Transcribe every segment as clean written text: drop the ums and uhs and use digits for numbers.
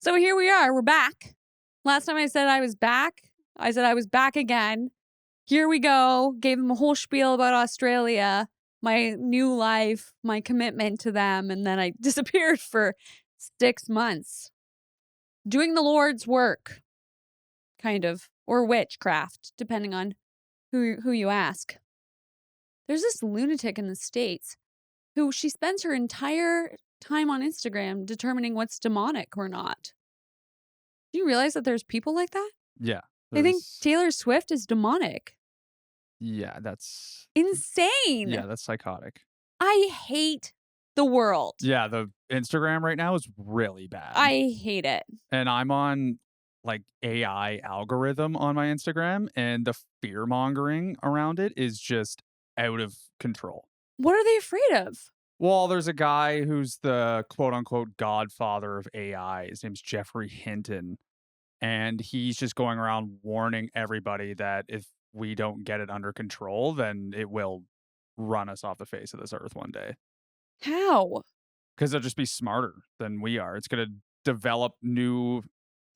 So here we are. We're back. Last time I said I was back, I said I was back again. Here we go. Gave them a whole spiel about Australia, my new life, my commitment to them, and then I disappeared for 6 months. Doing the Lord's work, kind of, or witchcraft, depending on who you ask. There's this lunatic in the States who she spends her entire time on Instagram determining what's demonic or not. Do you realize that there's people like that? Yeah. They think Taylor Swift is demonic. Yeah, that's insane. Yeah, that's psychotic. I hate the world. Yeah, the Instagram right now is really bad. I hate it. And I'm on like AI algorithm on my Instagram, and the fear mongering around it is just out of control. What are they afraid of? Well, there's a guy who's the quote unquote godfather of AI. His name's Jeffrey Hinton. And he's just going around warning everybody that if we don't get it under control, then it will run us off the face of this earth one day. How? Because they'll just be smarter than we are. It's going to develop new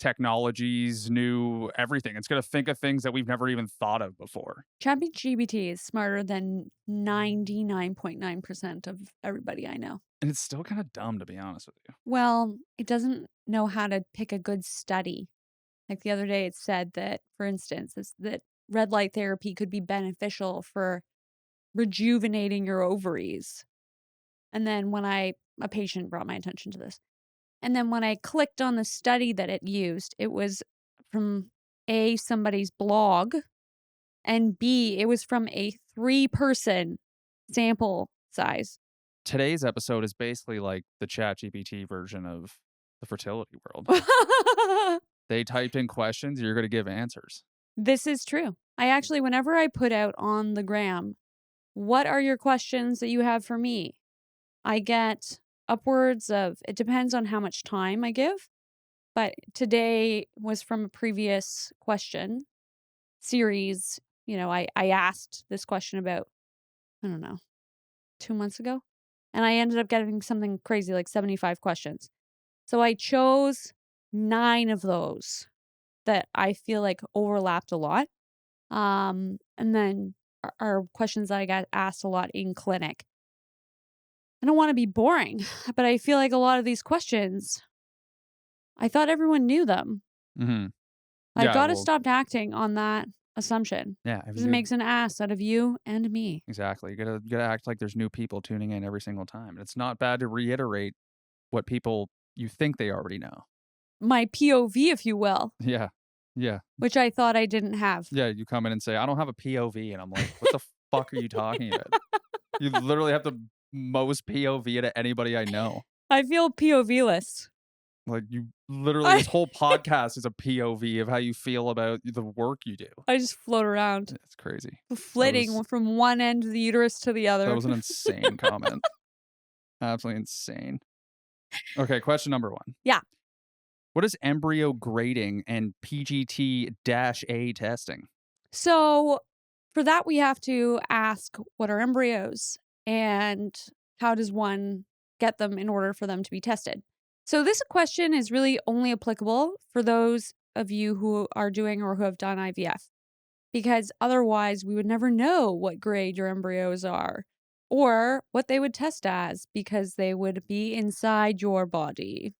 technologies, new everything. It's going to think of things that we've never even thought of before. ChatGPT is smarter than 99.9% of everybody I know. And it's still kind of dumb, to be honest with you. Well, it doesn't know how to pick a good study. Like the other day, it said that, for instance, that red light therapy could be beneficial for rejuvenating your ovaries. And then when a patient brought my attention to this. And then when I clicked on the study that it used, it was from A, somebody's blog, and B, it was from a 3-person sample size. Today's episode is basically like the ChatGPT version of the fertility world. They typed in questions, you're going to give answers. This is true. I actually, whenever I put out on the gram, what are your questions that you have for me? I get upwards of, it depends on how much time I give, but today was from a previous question series. You know, I asked this question about, I don't know, 2 months ago, and I ended up getting something crazy like 75 questions. So I chose 9 of those that I feel like overlapped a lot. And then are questions that I got asked a lot in clinic. I don't want to be boring, but I feel like a lot of these questions, I thought everyone knew them. Mm-hmm. I got to stop acting on that assumption. Yeah. Because it makes an ass out of you and me. Exactly. You gotta act like there's new people tuning in every single time. It's not bad to reiterate what people you think they already know. My POV, if you will. Yeah. Yeah. Which I thought I didn't have. Yeah, you come in and say, I don't have a POV. And I'm like, what the fuck are you talking about? You literally have the most POV to anybody I know. I feel POV-less. Like, you literally, this whole podcast is a POV of how you feel about the work you do. I just float around. It's crazy. Flitting from one end of the uterus to the other. That was an insane comment. Absolutely insane. Okay, question number 1. Yeah. What is embryo grading and PGT-A testing? So for that, we have to ask, what are embryos and how does one get them in order for them to be tested? So this question is really only applicable for those of you who are doing or who have done IVF, because otherwise we would never know what grade your embryos are or what they would test as, because they would be inside your body.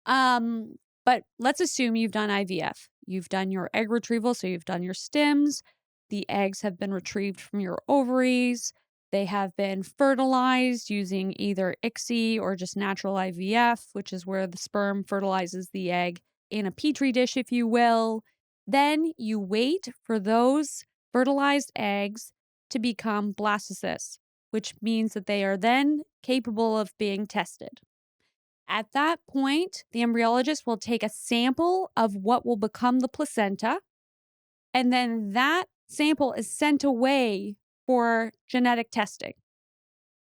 But let's assume you've done IVF. You've done your egg retrieval, so you've done your stems. The eggs have been retrieved from your ovaries. They have been fertilized using either ICSI or just natural IVF, which is where the sperm fertilizes the egg in a petri dish, if you will. Then you wait for those fertilized eggs to become blastocysts, which means that they are then capable of being tested. At that point, the embryologist will take a sample of what will become the placenta, and then that sample is sent away for genetic testing.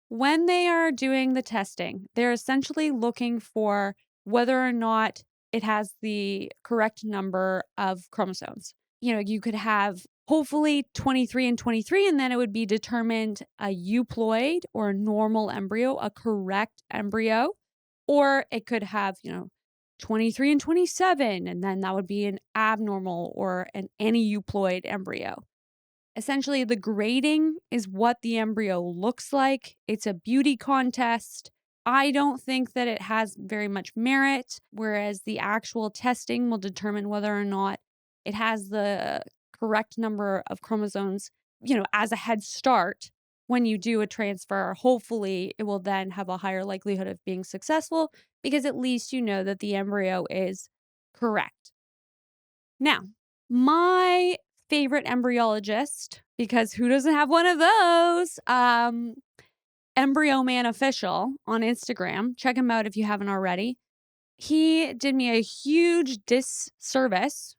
When they are doing the testing, they're essentially looking for whether or not it has the correct number of chromosomes. You know, you could have hopefully 23 and 23, and then it would be determined a euploid or a normal embryo, a correct embryo. Or it could have, 23 and 27, and then that would be an abnormal or an aneuploid embryo. Essentially, the grading is what the embryo looks like. It's a beauty contest. I don't think that it has very much merit, whereas the actual testing will determine whether or not it has the correct number of chromosomes, as a head start. When you do a transfer, hopefully it will then have a higher likelihood of being successful because at least you know that the embryo is correct. Now, my favorite embryologist, because who doesn't have one of those? Embryo Man Official on Instagram. Check him out if you haven't already. He did me a huge disservice.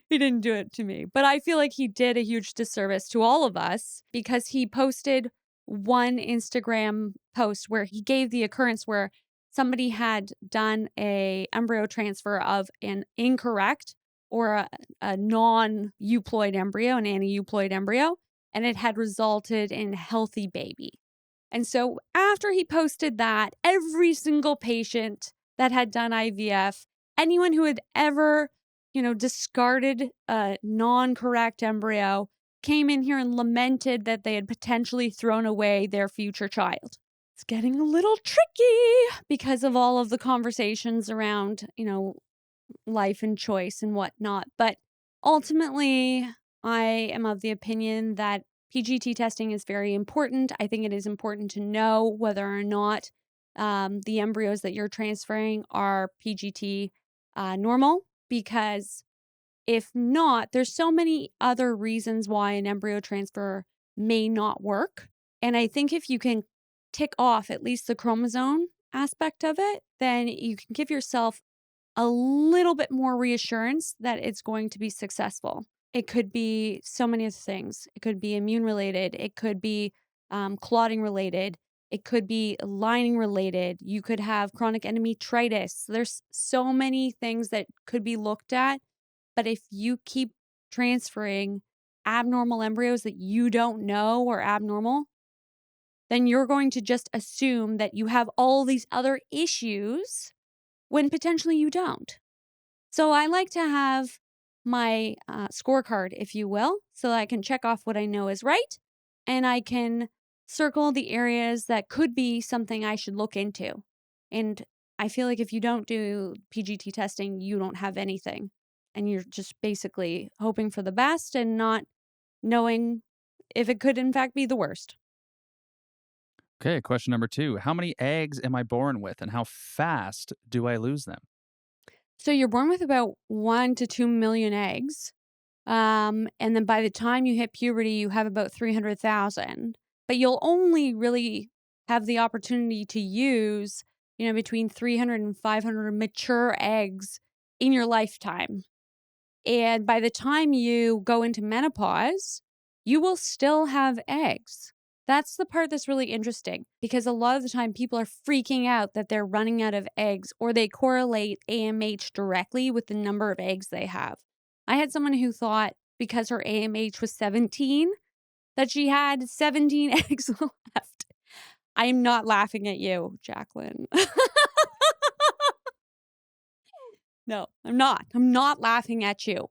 He didn't do it to me, but I feel like he did a huge disservice to all of us because he posted one Instagram post where he gave the occurrence where somebody had done a embryo transfer of an incorrect or a non-euploid embryo, an aneuploid embryo, and it had resulted in a healthy baby. And so after he posted that, every single patient that had done IVF, anyone who had ever, discarded a non-correct embryo, came in here and lamented that they had potentially thrown away their future child. It's getting a little tricky because of all of the conversations around, life and choice and whatnot. But ultimately, I am of the opinion that PGT testing is very important. I think it is important to know whether or not the embryos that you're transferring are PGT normal, because if not, there's so many other reasons why an embryo transfer may not work. And I think if you can tick off at least the chromosome aspect of it, then you can give yourself a little bit more reassurance that it's going to be successful. It could be so many other things. It could be immune related. It could be clotting related. It could be lining related. You could have chronic endometritis. There's so many things that could be looked at. But if you keep transferring abnormal embryos that you don't know are abnormal, then you're going to just assume that you have all these other issues when potentially you don't. So I like to have my scorecard, if you will, so that I can check off what I know is right, and I can circle the areas that could be something I should look into. And I feel like if you don't do PGT testing, you don't have anything. And you're just basically hoping for the best and not knowing if it could in fact be the worst. Okay, question number 2. How many eggs am I born with, and how fast do I lose them? So you're born with about 1 to 2 million eggs. And then by the time you hit puberty, you have about 300,000. But you'll only really have the opportunity to use, between 300 and 500 mature eggs in your lifetime. And by the time you go into menopause, you will still have eggs. That's the part that's really interesting because a lot of the time people are freaking out that they're running out of eggs, or they correlate AMH directly with the number of eggs they have. I had someone who thought because her AMH was 17 that she had 17 eggs left. I'm not laughing at you, Jacqueline. No, I'm not. I'm not laughing at you.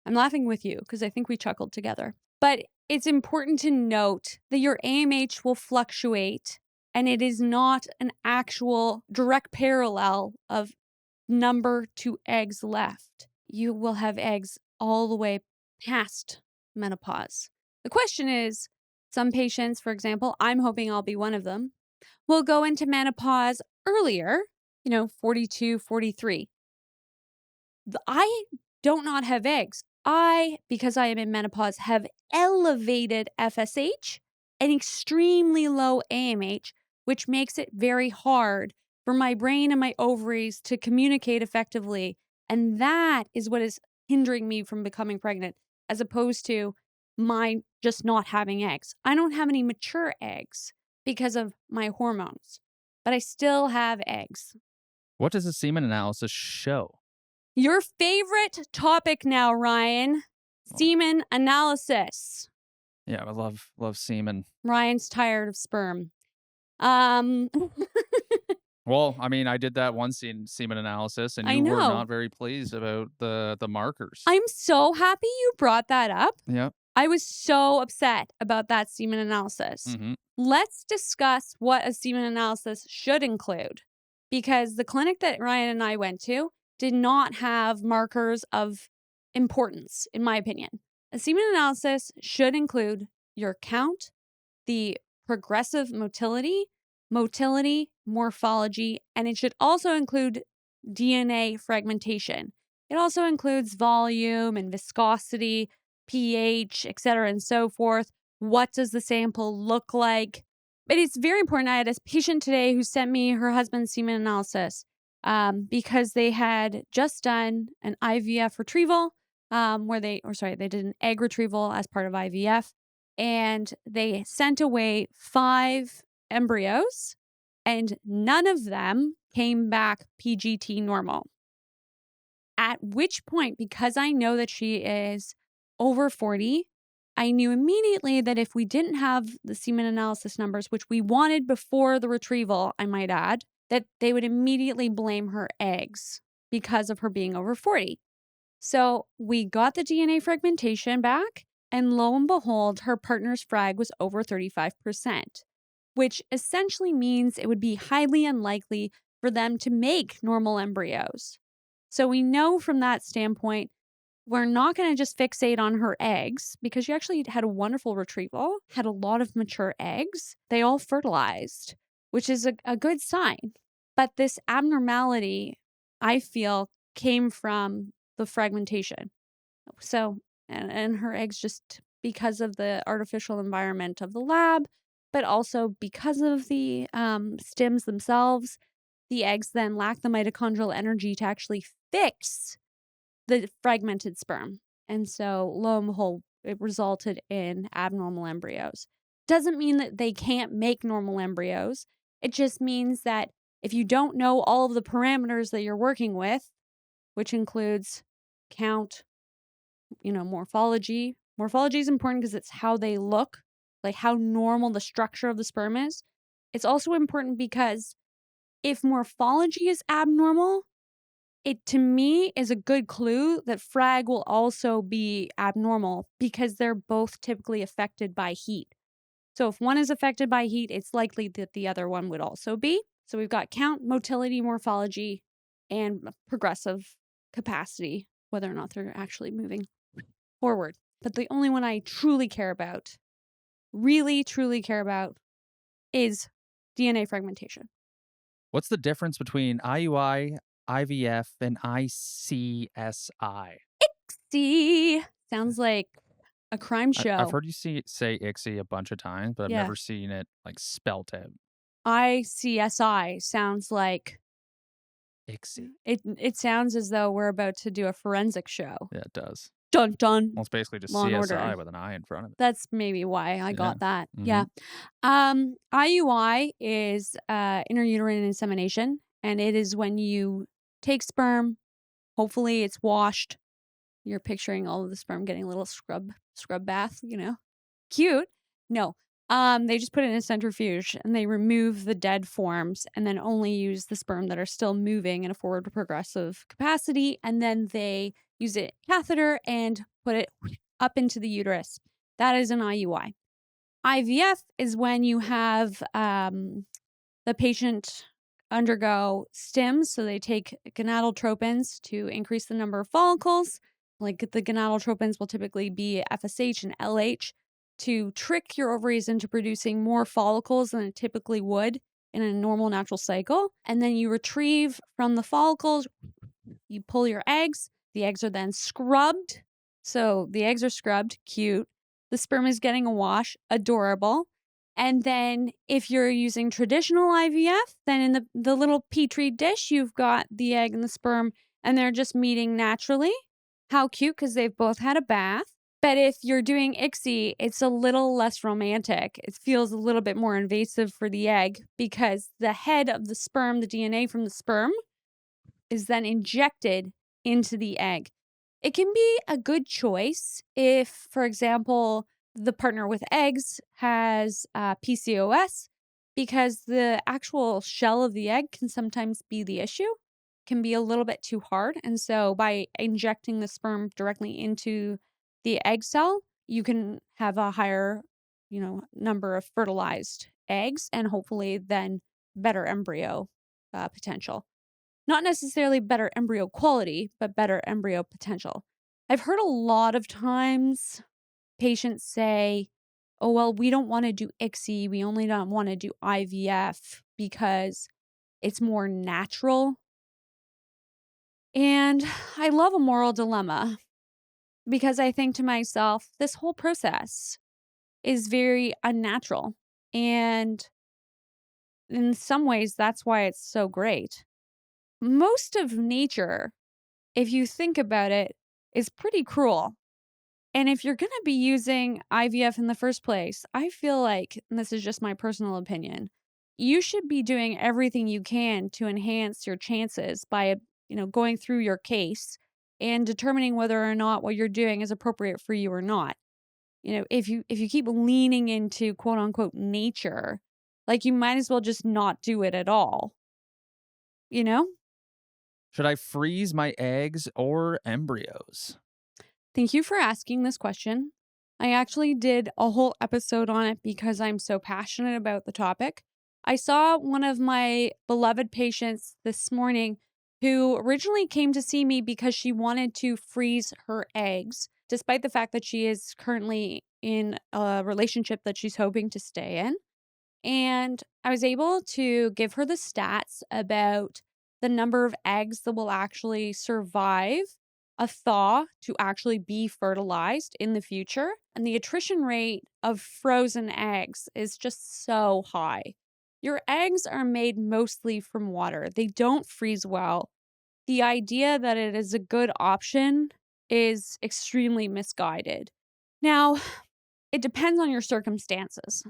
I'm laughing with you because I think we chuckled together. But it's important to note that your AMH will fluctuate, and it is not an actual direct parallel of number to eggs left. You will have eggs all the way past menopause. The question is, some patients, for example, I'm hoping I'll be one of them, will go into menopause earlier, 42, 43. I don't not have eggs. Because I am in menopause, have elevated FSH and extremely low AMH, which makes it very hard for my brain and my ovaries to communicate effectively. And that is what is hindering me from becoming pregnant, as opposed to my just not having eggs. I don't have any mature eggs because of my hormones, but I still have eggs. What does a semen analysis show? Your favorite topic now, Ryan. Well, Semen analysis. yeah, I love semen. Ryan's tired of sperm. Um Well, I mean, I did that one semen analysis, and I you were know. not very pleased about the markers. I'm so happy you brought that up. Yep. I was so upset about that semen analysis. Mhm. Let's discuss what a semen analysis should include because the clinic that Ryan and I went to did not have markers of importance, in my opinion. A semen analysis should include your count, the progressive motility, morphology, and it should also include DNA fragmentation. It also includes volume and viscosity, pH, etc., and so forth. What does the sample look like? But it's very important. I had a patient today who sent me her husband's semen analysis because they had just done an IVF retrieval they did an egg retrieval as part of IVF and they sent away 5 embryos, and none of them came back PGT normal. At which point, because I know that she is over 40, I knew immediately that if we didn't have the semen analysis numbers, which we wanted before the retrieval, I might add, that they would immediately blame her eggs because of her being over 40. So we got the DNA fragmentation back, and lo and behold, her partner's frag was over 35%, which essentially means it would be highly unlikely for them to make normal embryos. So we know from that standpoint, we're not going to just fixate on her eggs because she actually had a wonderful retrieval, had a lot of mature eggs. They all fertilized, which is a good sign. But this abnormality, I feel, came from the fragmentation. So, and her eggs just because of the artificial environment of the lab, but also because of the stems themselves, the eggs then lack the mitochondrial energy to actually fix the fragmented sperm. And so, lo and behold, it resulted in abnormal embryos. Doesn't mean that they can't make normal embryos. It just means that if you don't know all of the parameters that you're working with, which includes count, morphology. Morphology is important because it's how they look, like how normal the structure of the sperm is. It's also important because if morphology is abnormal, it to me is a good clue that frag will also be abnormal because they're both typically affected by heat. So if one is affected by heat, it's likely that the other one would also be. So we've got count, motility, morphology, and progressive capacity, whether or not they're actually moving forward. But the only one I truly care about, really truly care about, is DNA fragmentation. What's the difference between IUI, IVF, and ICSI? See, sounds like a crime I've show. heard you say ICSI a bunch of times, but I've Yeah. never seen it like spelt out. ICSI sounds like ICSI. it sounds as though we're about to do a forensic show. Yeah, it does. Dun dun. Well, it's basically just Law and CSI Order. with an I in front of it. That's maybe why I Yeah. got that. Mhm. Yeah. IUI is intrauterine insemination, and it is when you take sperm. Hopefully, it's washed. You're picturing all of the sperm getting a little scrub bath. Cute. No. They just put it in a centrifuge and they remove the dead forms and then only use the sperm that are still moving in a forward progressive capacity. And then they use a catheter and put it up into the uterus. That is an IUI. IVF is when you have the patient undergo stims. So they take gonadotropins to increase the number of follicles. Like the gonadotropins will typically be FSH and LH to trick your ovaries into producing more follicles than it typically would in a normal natural cycle. And then you retrieve from the follicles, you pull your eggs. The eggs are then scrubbed. So the eggs are scrubbed, cute. The sperm is getting a wash, adorable. And then if you're using traditional IVF, then in the little petri dish, you've got the egg and the sperm, and they're just meeting naturally. How cute, because they've both had a bath. But if you're doing ICSI, it's a little less romantic. It feels a little bit more invasive for the egg because the head of the sperm, the DNA from the sperm, is then injected into the egg. It can be a good choice if, for example, the partner with eggs has PCOS because the actual shell of the egg can sometimes be the issue, can be a little bit too hard. And so by injecting the sperm directly into the egg cell, you can have a higher, number of fertilized eggs and hopefully then better embryo potential. Not necessarily better embryo quality, but better embryo potential. I've heard a lot of times patients say, oh, well, we don't want to do ICSI. We only don't want to do IVF because it's more natural. And I love a moral dilemma because I think to myself, this whole process is very unnatural. And in some ways, that's why it's so great. Most of nature, if you think about it, is pretty cruel. And if you're going to be using IVF in the first place, I feel like, and this is just my personal opinion, you should be doing everything you can to enhance your chances by, going through your case and determining whether or not what you're doing is appropriate for you or not. If you keep leaning into quote unquote nature, like you might as well just not do it at all, you know? Should I freeze my eggs or embryos? Thank you for asking this question. I actually did a whole episode on it because I'm so passionate about the topic. I saw one of my beloved patients this morning who originally came to see me because she wanted to freeze her eggs, despite the fact that she is currently in a relationship that she's hoping to stay in. And I was able to give her the stats about the number of eggs that will actually survive a thaw to actually be fertilized in the future. And the attrition rate of frozen eggs is just so high. Your eggs are made mostly from water, they don't freeze well. The idea that it is a good option is extremely misguided. Now, it depends on your circumstances.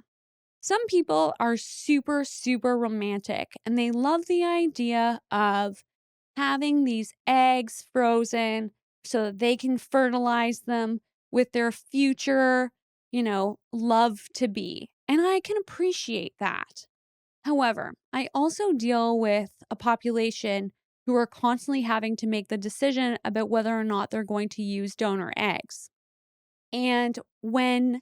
Some people are super, super romantic and they love the idea of having these eggs frozen so that they can fertilize them with their future, love to be. And I can appreciate that. However, I also deal with a population who are constantly having to make the decision about whether or not they're going to use donor eggs. And when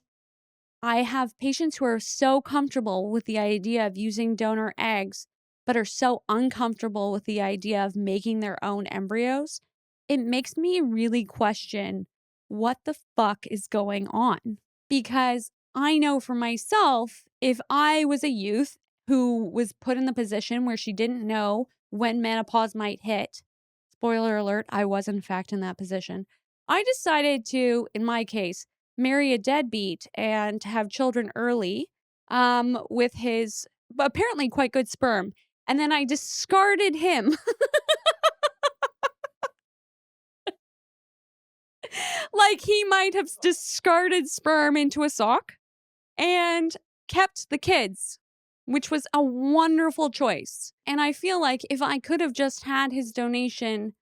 I have patients who are so comfortable with the idea of using donor eggs, but are so uncomfortable with the idea of making their own embryos. It makes me really question what the fuck is going on. Because I know for myself, if I was a youth who was put in the position where she didn't know when menopause might hit, spoiler alert, I was in fact in that position. I decided to, in my case, marry a deadbeat and have children early with his apparently quite good sperm. And then I discarded him like he might have discarded sperm into a sock and kept the kids, which was a wonderful choice. And I feel like if I could have just had his donation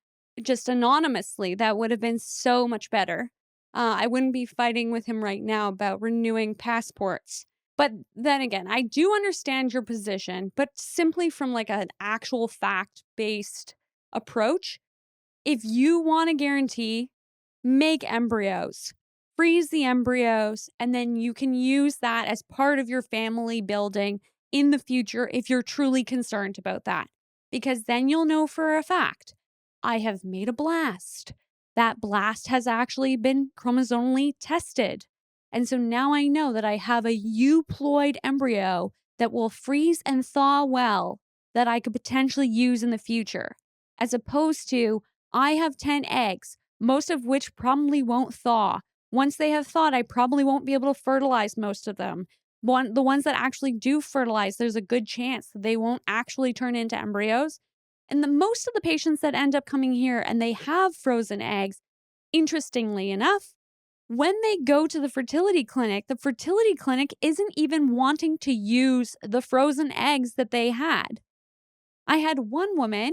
just anonymously, that would have been so much better. I wouldn't be fighting with him right now about renewing passports. But then again, I do understand your position, but simply from like an actual fact based approach, if you want to guarantee, make embryos, freeze the embryos, and then you can use that as part of your family building in the future if you're truly concerned about that. Because then you'll know for a fact, I have made a blast. That blast has actually been chromosomally tested. And so now I know that I have a euploid embryo that will freeze and thaw well that I could potentially use in the future, as opposed to I have 10 eggs, most of which probably won't thaw. Once they have thawed, I probably won't be able to fertilize most of them. The ones that actually do fertilize, there's a good chance that they won't actually turn into embryos. And most of the patients that end up coming here and they have frozen eggs, interestingly enough, when they go to the fertility clinic isn't even wanting to use the frozen eggs that they had. I had one woman,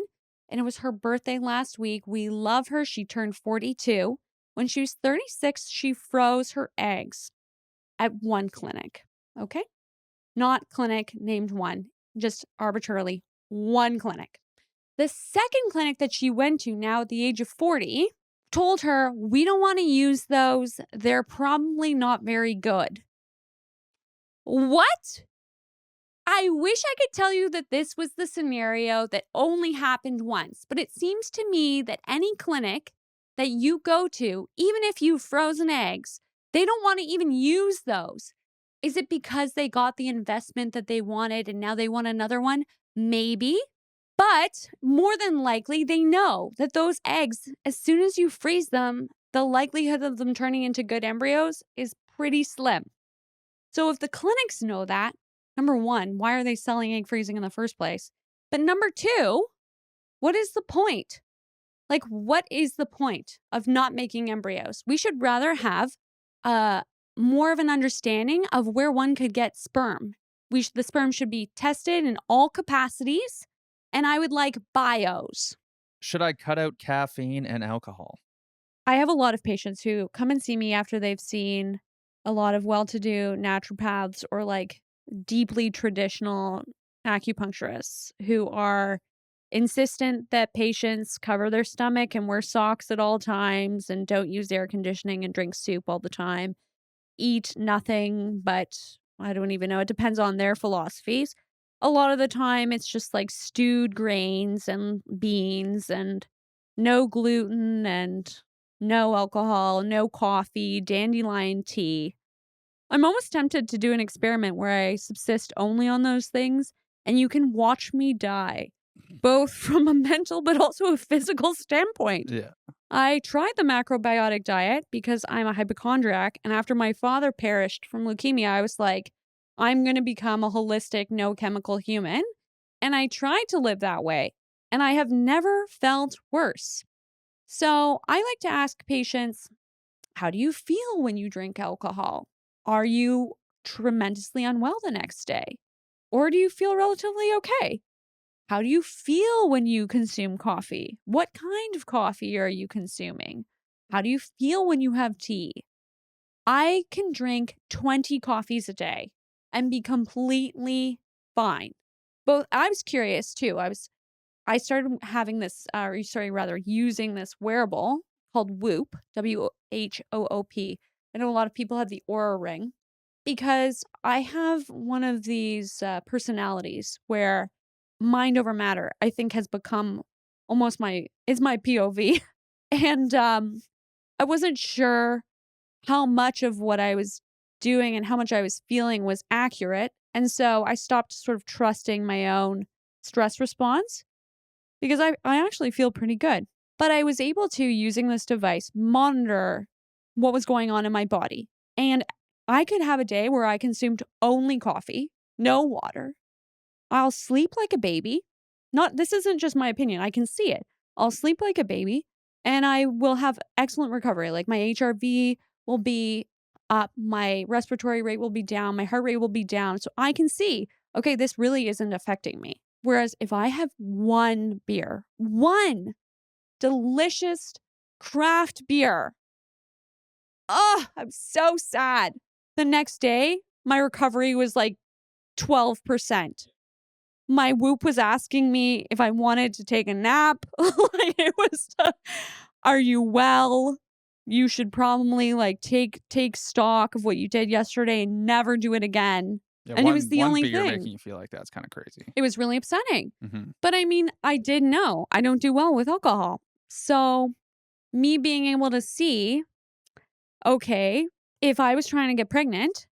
and it was her birthday last week. We love her. She turned 42. When she was 36, she froze her eggs at one clinic. Okay. not clinic named one, just arbitrarily one clinic. The second clinic that she went to now at the age of 40 told her, we don't want to use those. They're probably not very good. What? I wish I could tell you that this was the scenario that only happened once, but it seems to me that any clinic that you go to, even if you've frozen eggs, they don't want to even use those. Is it because they got the investment that they wanted and now they want another one? Maybe. But more than likely, they know that those eggs, as soon as you freeze them, the likelihood of them turning into good embryos is pretty slim. So if the clinics know that, number one, why are they selling egg freezing in the first place? But number two, what is the point? Like, what is the point of not making embryos? We should rather have more of an understanding of where one could get sperm. The sperm should be tested in all capacities, and I would like bios. Should I cut out caffeine and alcohol? I have a lot of patients who come and see me after they've seen a lot of well-to-do naturopaths or like deeply traditional acupuncturists who are insistent that patients cover their stomach and wear socks at all times and don't use air conditioning and drink soup all the time, eat nothing but, I don't even know, it depends on their philosophies. A lot of the time it's just like stewed grains and beans and no gluten and no alcohol, no coffee, dandelion tea. I'm almost tempted to do an experiment where I subsist only on those things and you can watch me die, both from a mental but also a physical standpoint. Yeah. I tried the macrobiotic diet because I'm a hypochondriac, and after my father perished from leukemia, I was like, I'm going to become a holistic, no chemical human. And I tried to live that way, and I have never felt worse. So I like to ask patients, how do you feel when you drink alcohol? Are you tremendously unwell the next day? Or do you feel relatively okay? How do you feel when you consume coffee? What kind of coffee are you consuming? How do you feel when you have tea? I can drink 20 coffees a day and be completely fine. Both I was curious too. I started having this using this wearable called Whoop, WHOOP. I know a lot of people have the Aura Ring because I have one of these personalities where mind over matter, I think, has become almost my POV. And I wasn't sure how much of what I was doing and how much I was feeling was accurate. And so I stopped sort of trusting my own stress response because I actually feel pretty good. But I was able to, using this device, monitor what was going on in my body. And I could have a day where I consumed only coffee, no water. I'll sleep like a baby. This isn't just my opinion. I can see it. I'll sleep like a baby and I will have excellent recovery. Like my HRV will be up, my respiratory rate will be down, my heart rate will be down. So I can see, okay, this really isn't affecting me. Whereas if I have one beer, one delicious craft beer, oh, I'm so sad. The next day, my recovery was like 12%. My Whoop was asking me if I wanted to take a nap. Like it was, are you well? You should probably like take stock of what you did yesterday and never do it again. Yeah, And it was the one only beer making thing. you feel like that's kind of crazy. It was really upsetting. Mhm. But I mean, I did know I don't do well with alcohol. So me being able to see, okay, if I was trying to get pregnant,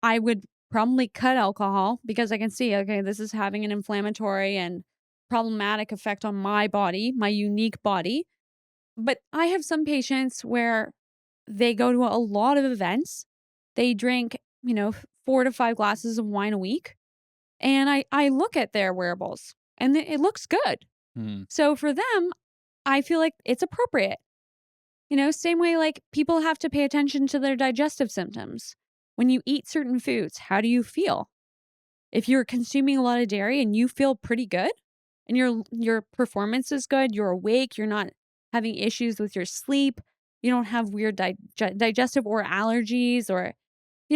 I would probably cut alcohol because I can see, okay, this is having an inflammatory and problematic effect on my body, my unique body. But I have some patients where they go to a lot of events. They drink, 4 to 5 glasses of wine a week. And I look at their wearables and it looks good. Mhm. So for them, I feel like it's appropriate. Same way like people have to pay attention to their digestive symptoms. When you eat certain foods, how do you feel? If you're consuming a lot of dairy and you feel pretty good and your performance is good, you're awake, you're not having issues with your sleep, you don't have weird digestive or allergies or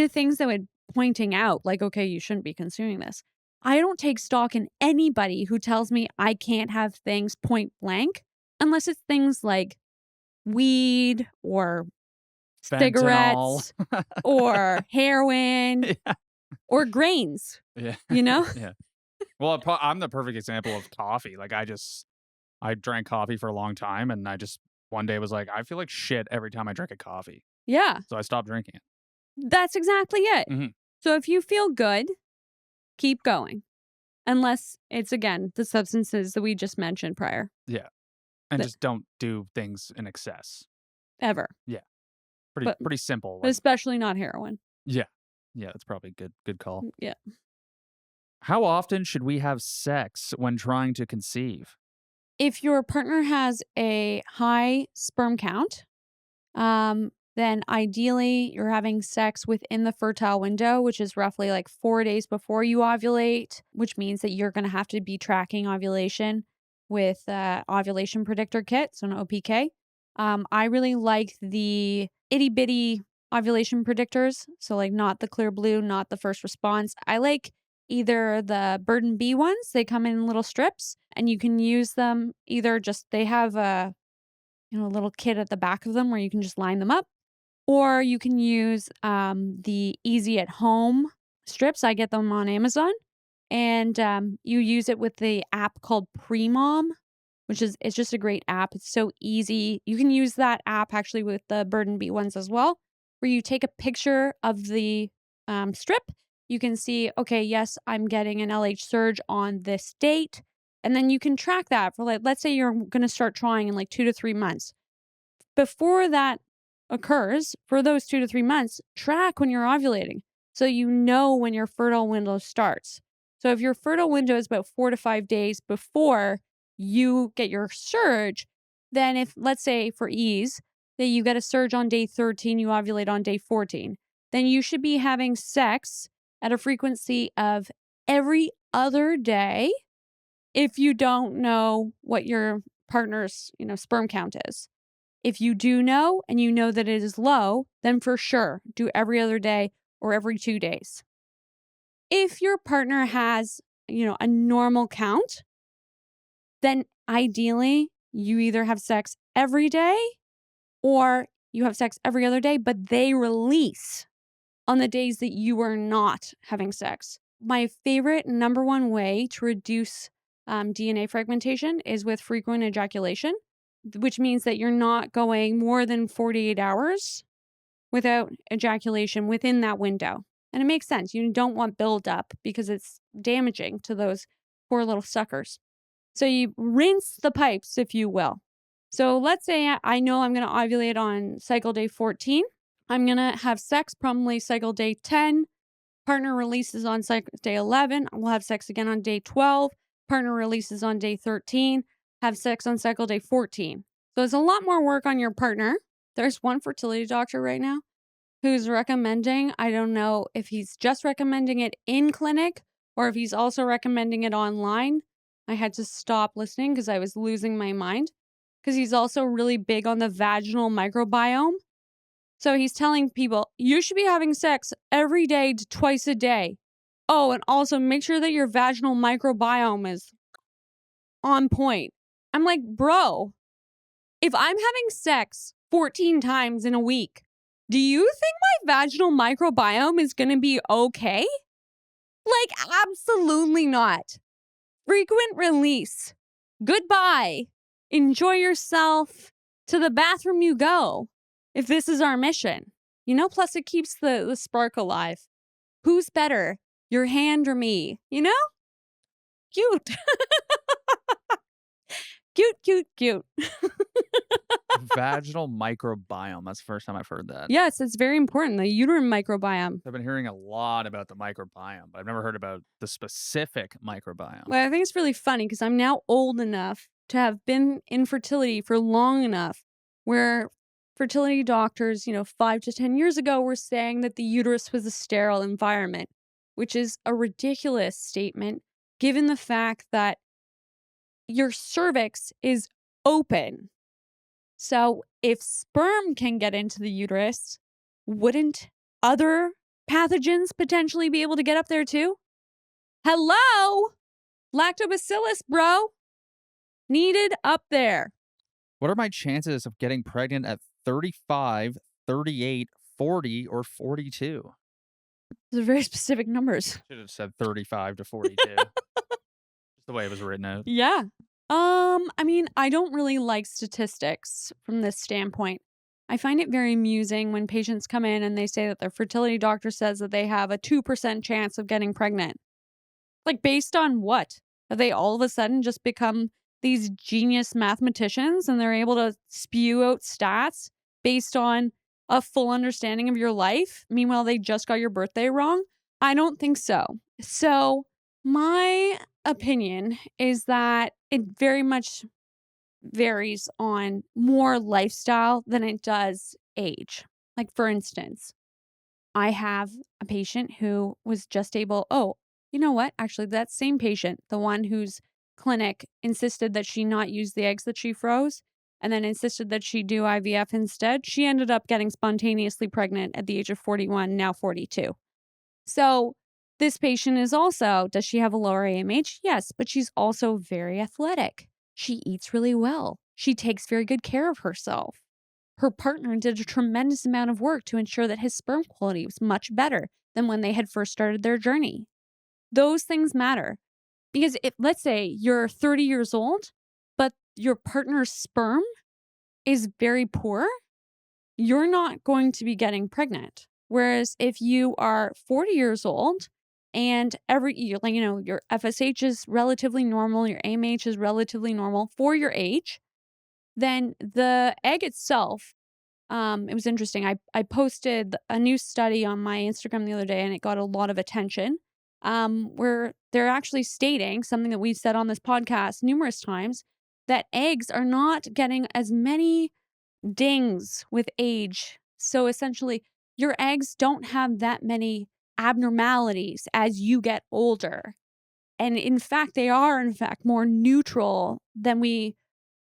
things that would pointing out, like, okay, you shouldn't be consuming this. I don't take stock in anybody who tells me I can't have things point blank unless it's things like weed or Fentanyl. cigarettes or heroin Yeah. or grains, Yeah. you know? Yeah. Well, I'm the perfect example of coffee. Like, I drank coffee for a long time, and I just one day was like, "I feel like shit every time I drink a coffee." Yeah, So I stopped drinking it. that's exactly it. Mhm. So if you feel good, keep going. Unless it's, again, the substances that we just mentioned prior. Yeah. And That just don't do things in excess. ever. Yeah. Pretty But pretty simple, but like especially not heroin. yeah. Yeah, that's probably good call. Yeah. How often should we have sex when trying to conceive? If your partner has a high sperm count, then ideally you're having sex within the fertile window, which is roughly like 4 days before you ovulate, which means that you're going to have to be tracking ovulation with ovulation predictor kit, so an OPK. I really like the itty bitty ovulation predictors, so like not the clear blue, not the first response. I like either the Burden B ones. They come in little strips, and you can use them either just they have a little kit at the back of them where you can just line them up, or you can use the Easy at Home strips. I get them on Amazon, and you use it with the app called Premom, which is it's just a great app. It's so easy. You can use that app actually with the Burden B ones as well, where you take a picture of the strip. You can see, okay, yes, I'm getting an LH surge on this date. And then you can track that for, like, let's say you're going to start trying in like 2 to 3 months. Before that occurs, for those 2 to 3 months, track when you're ovulating so you know when your fertile window starts. So if your fertile window is about 4 to 5 days before you get your surge, then if, let's say for ease, that you get a surge on day 13, you ovulate on day 14, then you should be having sex at a frequency of every other day if you don't know what your partner's, sperm count is. If you do know and you know that it is low, then for sure do every other day or every 2 days. If your partner has, a normal count, then ideally you either have sex every day or you have sex every other day, but they release on the days that you are not having sex. My favorite number one way to reduce DNA fragmentation is with frequent ejaculation, which means that you're not going more than 48 hours without ejaculation within that window. And it makes sense. You don't want buildup because it's damaging to those poor little suckers. So you rinse the pipes, if you will. So let's say I know I'm going to ovulate on cycle day 14. I'm going to have sex probably cycle day 10. Partner releases on cycle day 11. We'll have sex again on day 12. Partner releases on day 13. Have sex on cycle day 14. So it's a lot more work on your partner. There's one fertility doctor right now who's recommending, I don't know if he's just recommending it in clinic or if he's also recommending it online. I had to stop listening because I was losing my mind, because he's also really big on the vaginal microbiome. So he's telling people you should be having sex every day to twice a day. Oh, and also make sure that your vaginal microbiome is on point. I'm like, bro, if I'm having sex 14 times in a week, do you think my vaginal microbiome is going to be okay? Like, absolutely not. Frequent release. Goodbye. Enjoy yourself. To the bathroom you go, if this is our mission. Plus it keeps the spark alive. Who's better, your hand or me? Cute. Cute, cute, cute. Vaginal microbiome. That's the first time I've heard that. Yes, it's very important. The uterine microbiome. I've been hearing a lot about the microbiome, but I've never heard about the specific microbiome. Well, I think it's really funny because I'm now old enough to have been in fertility for long enough where fertility doctors, 5 to 10 years ago, were saying that the uterus was a sterile environment, which is a ridiculous statement given the fact that your cervix is open. So if sperm can get into the uterus, wouldn't other pathogens potentially be able to get up there too? Hello? Lactobacillus, bro. Needed up there. What are my chances of getting pregnant at 35, 38, 40, or 42? Those are very specific numbers. Should have said 35 to 42. Just the way it was written out. Yeah. I mean, I don't really like statistics from this standpoint. I find it very amusing when patients come in and they say that their fertility doctor says that they have a 2% chance of getting pregnant. Like, based on what? Have they all of a sudden just become these genius mathematicians and they're able to spew out stats based on a full understanding of your life? Meanwhile, they just got your birthday wrong? I don't think so. So, my opinion is that it very much varies on more lifestyle than it does age. Like, for instance, I have a patient who was just able, oh, you know what? Actually, that same patient, the one whose clinic insisted that she not use the eggs that she froze and then insisted that she do IVF instead, she ended up getting spontaneously pregnant at the age of 41, now 42. So this patient is also, does she have a lower AMH? Yes, but she's also very athletic. She eats really well. She takes very good care of herself. Her partner did a tremendous amount of work to ensure that his sperm quality was much better than when they had first started their journey. Those things matter because if, let's say you're 30 years old, but your partner's sperm is very poor, you're not going to be getting pregnant. Whereas if you are 40 years old and every year, like, your FSH is relatively normal, your AMH is relatively normal for your age, then the egg itself, it was interesting. I posted a new study on my Instagram the other day and it got a lot of attention, where they're actually stating something that we've said on this podcast numerous times, that eggs are not getting as many dings with age. So essentially, your eggs don't have that many abnormalities as you get older. And in fact, they are, in fact, more neutral than we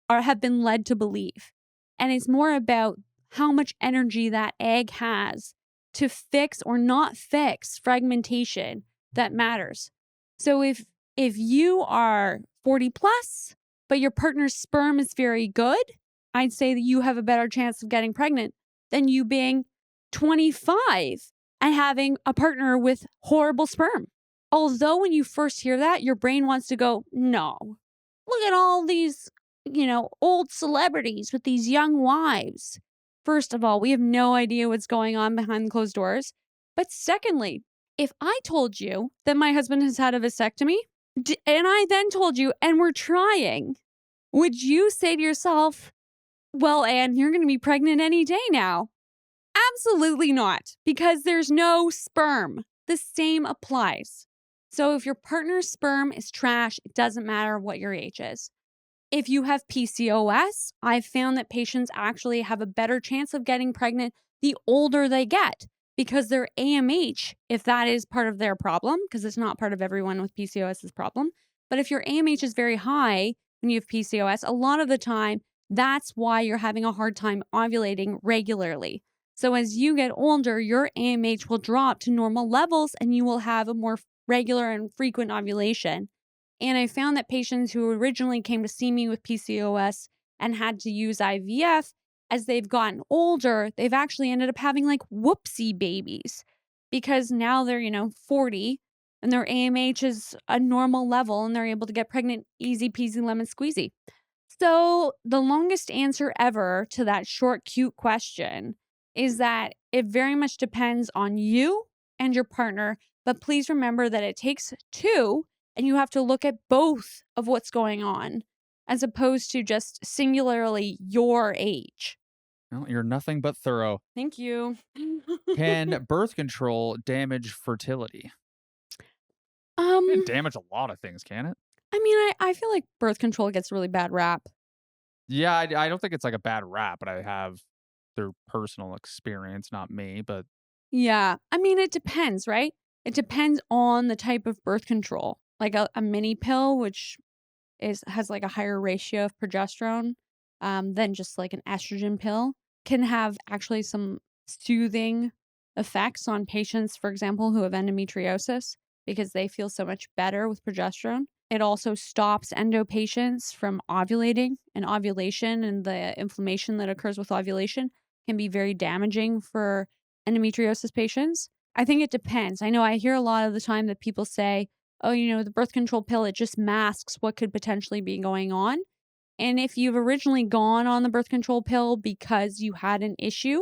have been led to believe. And it's more about how much energy that egg has to fix or not fix fragmentation that matters. So if you are 40 plus, but your partner's sperm is very good, I'd say that you have a better chance of getting pregnant than you being 25 and having a partner with horrible sperm. Although when you first hear that, your brain wants to go, no, look at all these, old celebrities with these young wives. First of all, we have no idea what's going on behind closed doors. But secondly, if I told you that my husband has had a vasectomy and I then told you, and we're trying, would you say to yourself, well, Anne, you're going to be pregnant any day now? Absolutely not, because there's no sperm. The same applies. So if your partner's sperm is trash, it doesn't matter what your age is. If you have PCOS, I've found that patients actually have a better chance of getting pregnant the older they get because their AMH, if that is part of their problem, because it's not part of everyone with PCOS's problem, but if your AMH is very high when you have PCOS, a lot of the time, that's why you're having a hard time ovulating regularly. So as you get older, your AMH will drop to normal levels and you will have a more regular and frequent ovulation. And I found that patients who originally came to see me with PCOS and had to use IVF, as they've gotten older, they've actually ended up having like whoopsie babies because now they're, 40 and their AMH is a normal level and they're able to get pregnant easy peasy lemon squeezy. So the longest answer ever to that short, cute question is that it very much depends on you and your partner. But please remember that it takes two and you have to look at both of what's going on as opposed to just singularly your age. Well, you're nothing but thorough. Thank you. Can birth control damage fertility? It can um, damage a lot of things, can it? I mean, I feel like birth control gets a really bad rap. Yeah, I don't think it's like a bad rap, but I have their personal experience, not me. But Yeah. I mean, it depends, right? It depends on the type of birth control. Like a mini pill, which has like a higher ratio of progesterone than just like an estrogen pill, can have actually some soothing effects on patients, for example, who have endometriosis because they feel so much better with progesterone. It also stops endo patients from ovulating, and ovulation and the inflammation that occurs with ovulation can be very damaging for endometriosis patients. I think it depends. I know I hear a lot of the time that people say, oh, the birth control pill, it just masks what could potentially be going on. And if you've originally gone on the birth control pill because you had an issue,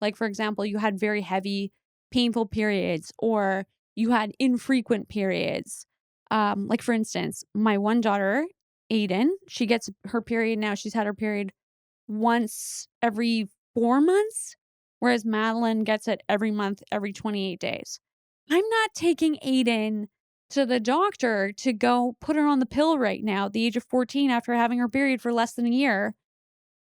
like for example, you had very heavy, painful periods, or you had infrequent periods. Like for instance, my one daughter, Aiden, she gets her period now. She's had her period once every 4 months, whereas Madeline gets it every month, every 28 days. I'm not taking Aiden to the doctor to go put her on the pill right now at the age of 14 after having her period for less than a year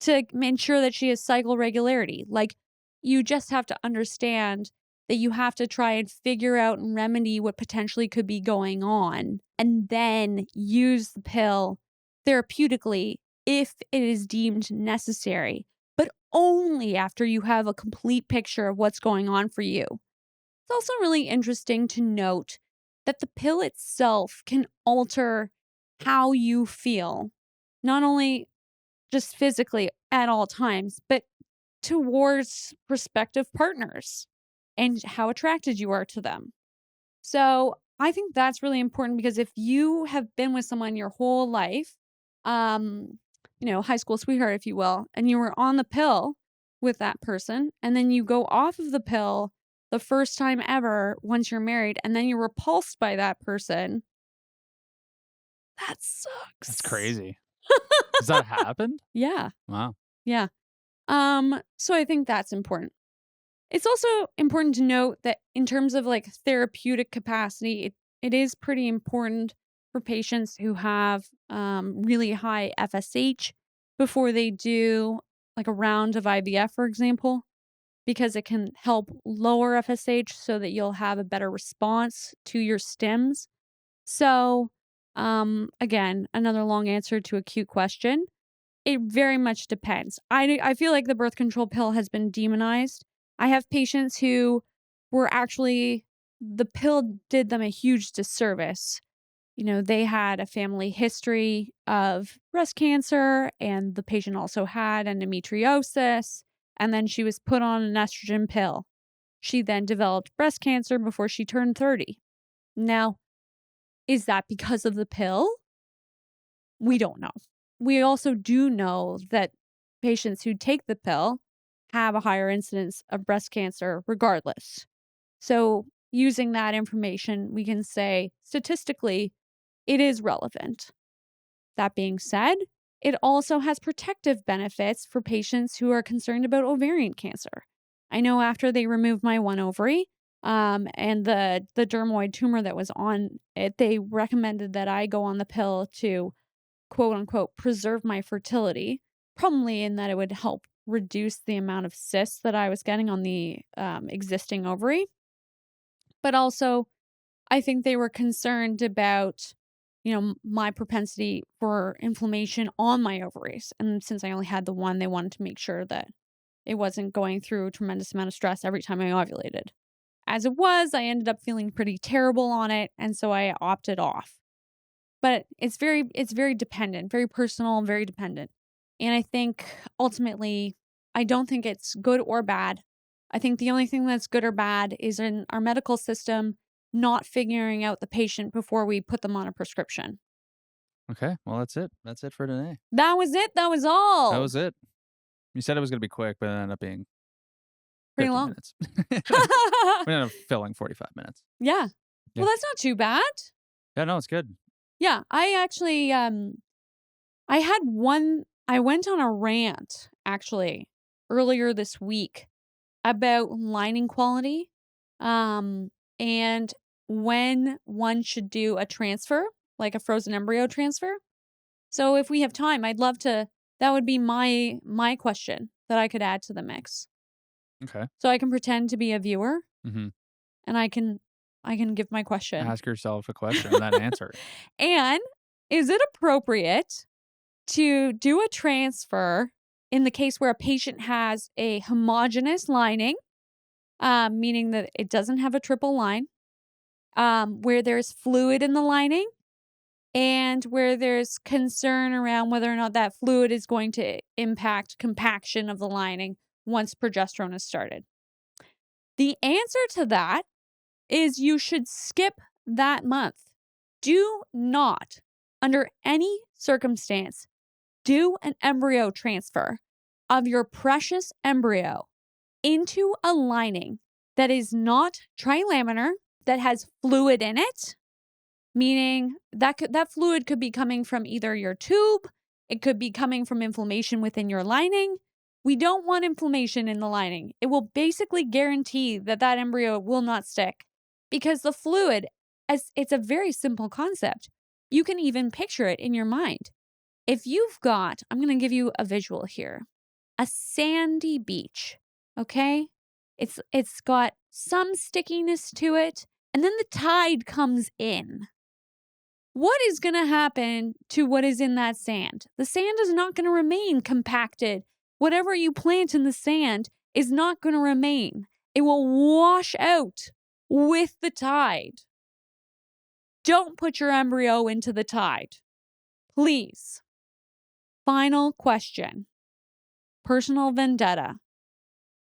to ensure that she has cycle regularity. Like, you just have to understand that you have to try and figure out and remedy what potentially could be going on, and then use the pill therapeutically if it is deemed necessary, but only after you have a complete picture of what's going on for you. It's also really interesting to note that the pill itself can alter how you feel, not only just physically at all times, but towards prospective partners and how attracted you are to them. So I think that's really important because if you have been with someone your whole life, um, high school sweetheart, if you will, and you were on the pill with that person, and then you go off of the pill the first time ever once you're married, and then you're repulsed by that person, that That's sucks. crazy. Has that happened? Yeah. Wow. Yeah. So I think that's important. It's also important to note that in terms of like therapeutic capacity, it is pretty important for patients who have really high FSH before they do like a round of IVF, for example, because it can help lower FSH so that you'll have a better response to your stims. So, again, another long answer to a cute question. It very much depends. I feel like the birth control pill has been demonized. I have patients who were actually the pill did them a huge disservice. They had a family history of breast cancer, and the patient also had endometriosis, and then she was put on an estrogen pill. She then developed breast cancer before she turned 30. Now, is that because of the pill? We don't know. We also do know that patients who take the pill have a higher incidence of breast cancer regardless. So, using that information, we can say statistically it is relevant. That being said, it also has protective benefits for patients who are concerned about ovarian cancer. I know after they removed my one ovary, and the dermoid tumor that was on it, they recommended that I go on the pill to quote unquote preserve my fertility, probably in that it would help reduce the amount of cysts that I was getting on the existing ovary. But also, I think they were concerned about, my propensity for inflammation on my ovaries. And since I only had the one, they wanted to make sure that it wasn't going through a tremendous amount of stress every time I ovulated. As it was, I ended up feeling pretty terrible on it, and so I opted off. But it's very dependent, very personal, very dependent. And I think ultimately, I don't think it's good or bad. I think the only thing that's good or bad is in our medical system not figuring out the patient before we put them on a prescription. Okay. Well, that's it. That's it for today. That was it. That was That all. was it. You said it was going to be quick, but it ended up being Pretty 50 long. minutes. We ended up filling 45 minutes. Yeah. Yeah. Well, that's not too bad. Yeah, no, it's good. Yeah, I actually I went on a rant actually earlier this week about lining quality, um, and when one should do a transfer, like a frozen embryo transfer. So if we have time, I'd love to. That would be my question that I could add to the mix. Okay. So I can pretend to be a viewer, Mhm. and I can give my question. Ask yourself a question and then answer it. And is it appropriate to do a transfer in the case where a patient has a homogeneous lining meaning that it doesn't have a triple line, where there's fluid in the lining, and where there's concern around whether or not that fluid is going to impact compaction of the lining once progesterone is started. The answer to that is you should skip that month. Do not, under any circumstance, do an embryo transfer of your precious embryo into a lining that is not trilaminar, that has fluid in it, meaning that fluid could be coming from either your tube, it could be coming from inflammation within your lining. We don't want inflammation in the lining. It will basically guarantee that that embryo will not stick because the fluid, as it's a very simple concept. You can even picture it in your mind. If you've got, I'm going to give you a visual here, a sandy beach, okay? It's got some stickiness to it, and then the tide comes in. What is going to happen to what is in that sand? The sand is not going to remain compacted. Whatever you plant in the sand is not going to remain. It will wash out with the tide. Don't put your embryo into the tide, please. Final question. Personal vendetta,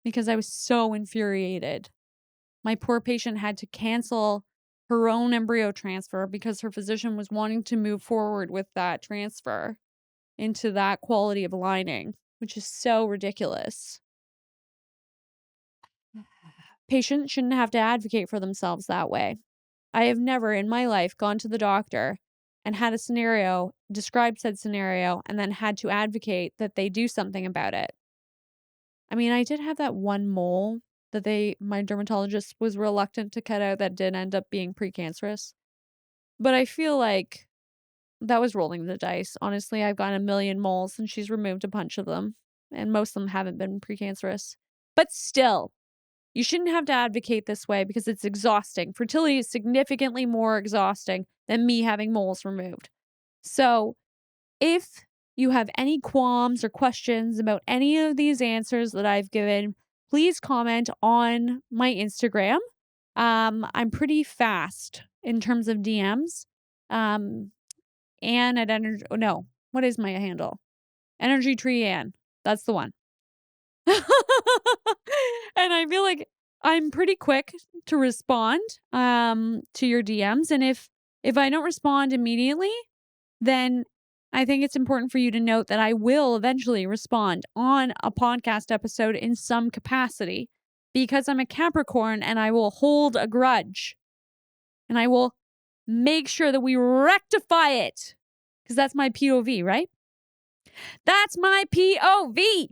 because I was so infuriated. My poor patient had to cancel her own embryo transfer because her physician was wanting to move forward with that transfer into that quality of lining, which is so ridiculous. Patients shouldn't have to advocate for themselves that way. I have never in my life gone to the doctor and had a scenario, described said scenario, and then had to advocate that they do something about it. I mean, I did have that one mole that my dermatologist was reluctant to cut out that did end up being precancerous. But I feel like that was rolling the dice. Honestly, I've gotten a million moles and she's removed a bunch of them, and most of them haven't been precancerous. But still, you shouldn't have to advocate this way because it's exhausting. Fertility is significantly more exhausting than me having moles removed. So, if you have any qualms or questions about any of these answers that I've given, please comment on my Instagram. I'm pretty fast in terms of DMs. Anne at Energy. Oh, no, what is my handle? Energy Tree Anne. That's the one. And I feel like I'm pretty quick to respond to your DMs. And if I don't respond immediately, then I think it's important for you to note that I will eventually respond on a podcast episode in some capacity because I'm a Capricorn and I will hold a grudge and I will make sure that we rectify it because that's my POV, right? That's my POV.